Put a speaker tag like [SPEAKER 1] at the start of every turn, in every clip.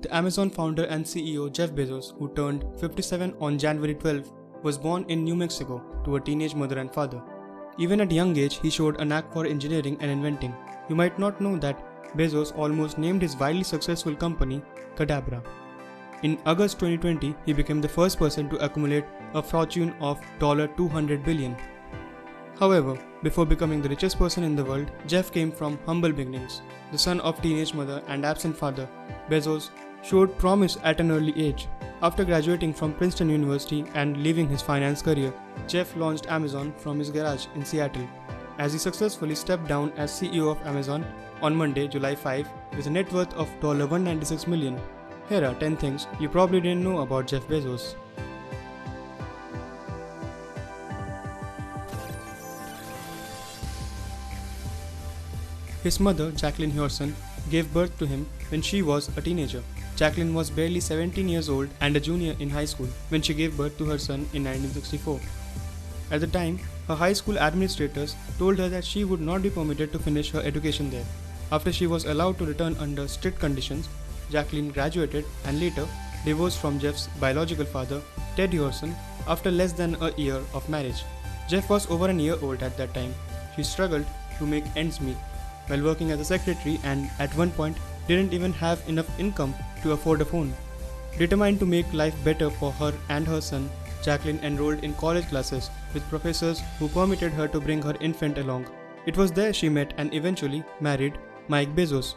[SPEAKER 1] The Amazon founder and CEO Jeff Bezos, who turned 57 on January 12, was born in New Mexico to a teenage mother and father. Even at a young age, he showed a knack for engineering and inventing. You might not know that Bezos almost named his wildly successful company Cadabra. In August 2020, he became the first person to accumulate a fortune of $200 billion. However, before becoming the richest person in the world, Jeff came from humble beginnings. The son of teenage mother and absent father, Bezos showed promise at an early age. After graduating from Princeton University and leaving his finance career, Jeff launched Amazon from his garage in Seattle, as he successfully stepped down as CEO of Amazon on Monday, July 5, with a net worth of $196 million. Here are 10 things you probably didn't know about Jeff Bezos. His mother, Jacqueline Hewson, gave birth to him when she was a teenager. Jacqueline was barely 17 years old and a junior in high school when she gave birth to her son in 1964. At the time, her high school administrators told her that she would not be permitted to finish her education there. After she was allowed to return under strict conditions, Jacqueline graduated and later divorced from Jeff's biological father, Ted Hewson, after less than a year of marriage. Jeff was over a year old at that time. She struggled to make ends meet while working as a secretary and at one point didn't even have enough income to afford a phone. Determined to make life better for her and her son, Jacqueline enrolled in college classes with professors who permitted her to bring her infant along. It was there she met and eventually married Mike Bezos,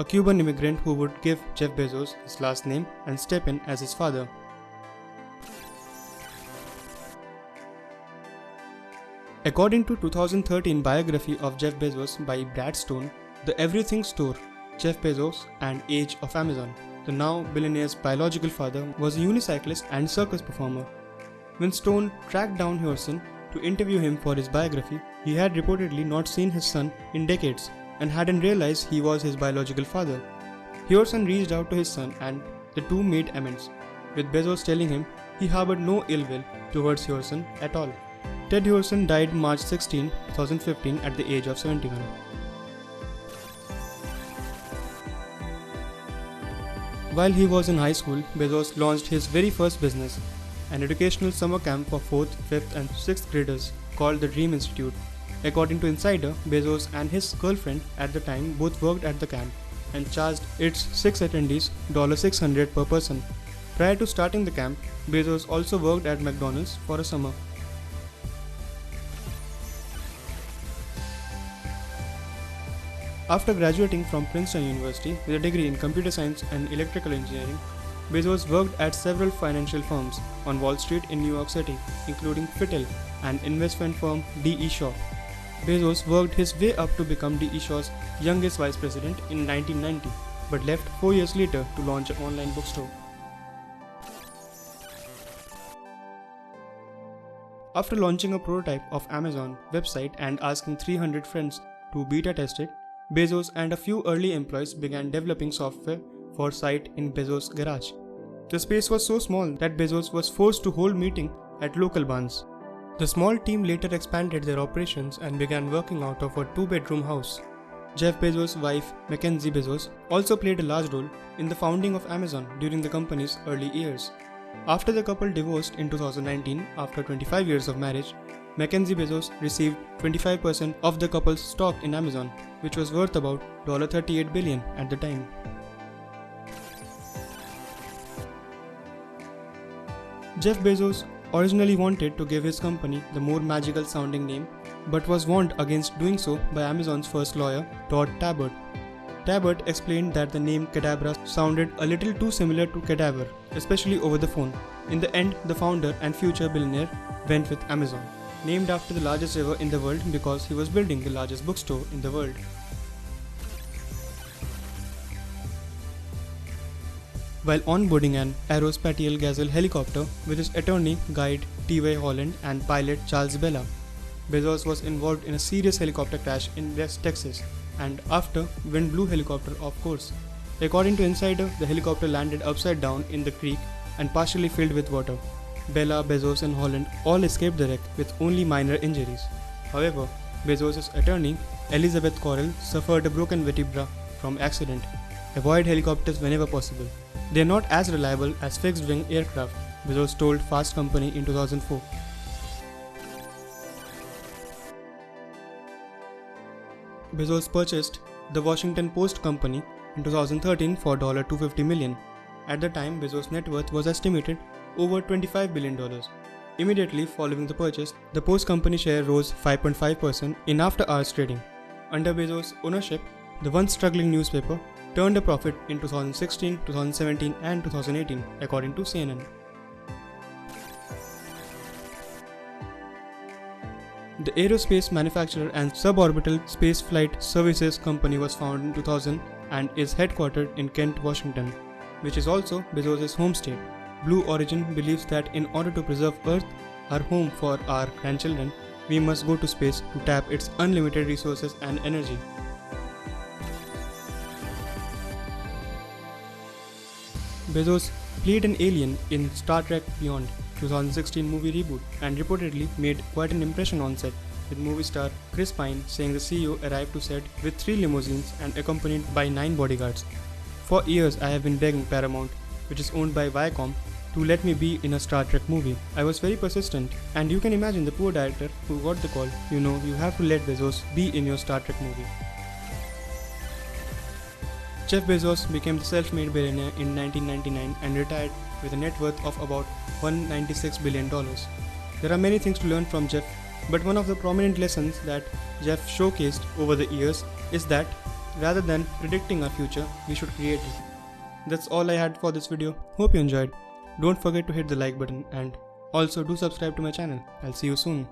[SPEAKER 1] a Cuban immigrant who would give Jeff Bezos his last name and step in as his father. According to 2013 biography of Jeff Bezos by Brad Stone, The Everything Store, Jeff Bezos and Age of Amazon, the now billionaire's biological father, was a unicyclist and circus performer. When Stone tracked down Hewson to interview him for his biography, he had reportedly not seen his son in decades and hadn't realized he was his biological father. Hewson reached out to his son and the two made amends, with Bezos telling him he harbored no ill will towards Hewson at all. Ted Hewson died March 16, 2015 at the age of 71. While he was in high school, Bezos launched his very first business, an educational summer camp for 4th, 5th and 6th graders called the Dream Institute. According to Insider, Bezos and his girlfriend at the time both worked at the camp and charged its 6 attendees $600 per person. Prior to starting the camp, Bezos also worked at McDonald's for a summer. After graduating from Princeton University with a degree in computer science and electrical engineering, Bezos worked at several financial firms on Wall Street in New York City, including Fittel and investment firm D.E. Shaw. Bezos worked his way up to become D.E. Shaw's youngest vice president in 1990, but left 4 years later to launch an online bookstore. After launching a prototype of Amazon website and asking 300 friends to beta test it, Bezos and a few early employees began developing software for site in Bezos' garage. The space was so small that Bezos was forced to hold meetings at local barns. The small team later expanded their operations and began working out of a 2-bedroom house. Jeff Bezos' wife, Mackenzie Bezos, also played a large role in the founding of Amazon during the company's early years. After the couple divorced in 2019 after 25 years of marriage, Mackenzie Bezos received 25% of the couple's stock in Amazon, which was worth about $38 billion at the time. Jeff Bezos originally wanted to give his company the more magical sounding name, but was warned against doing so by Amazon's first lawyer, Todd Tabbert. Tabbert explained that the name Cadabra sounded a little too similar to cadaver, especially over the phone. In the end, the founder and future billionaire went with Amazon, named after the largest river in the world because he was building the largest bookstore in the world. While onboarding an Aerospatiale Gazelle helicopter with his attorney, guide T.Y. Holland and pilot Charles Bella, Bezos was involved in a serious helicopter crash in West Texas and after wind blew helicopter off course. According to Insider, the helicopter landed upside down in the creek and partially filled with water. Bella, Bezos and Holland all escaped the wreck with only minor injuries. However, Bezos' attorney, Elizabeth Correll, suffered a broken vertebra from accident. Avoid helicopters whenever possible. They are not as reliable as fixed-wing aircraft, Bezos told Fast Company in 2004. Bezos purchased the Washington Post Company in 2013 for $250 million. At the time, Bezos' net worth was estimated over $25 billion. Immediately following the purchase, the Post Company share rose 5.5% in after-hours trading. Under Bezos' ownership, the once struggling newspaper turned a profit in 2016, 2017 and 2018, according to CNN. The aerospace manufacturer and suborbital spaceflight services company was founded in 2000 and is headquartered in Kent, Washington, which is also Bezos' home state. Blue Origin believes that in order to preserve Earth, our home for our grandchildren, we must go to space to tap its unlimited resources and energy. Bezos played an alien in Star Trek Beyond 2016 movie reboot and reportedly made quite an impression on set, with movie star Chris Pine saying the CEO arrived to set with 3 limousines and accompanied by 9 bodyguards. For years I have been begging Paramount, which is owned by Viacom, to let me be in a Star Trek movie. I was very persistent, and you can imagine the poor director who got the call. You have to let Bezos be in your Star Trek movie. Jeff Bezos became the self-made billionaire in 1999 and retired with a net worth of about $196 billion. There are many things to learn from Jeff, but one of the prominent lessons that Jeff showcased over the years is that rather than predicting our future, we should create it. That's all I had for this video. Hope you enjoyed. Don't forget to hit the like button and also do subscribe to my channel. I'll see you soon.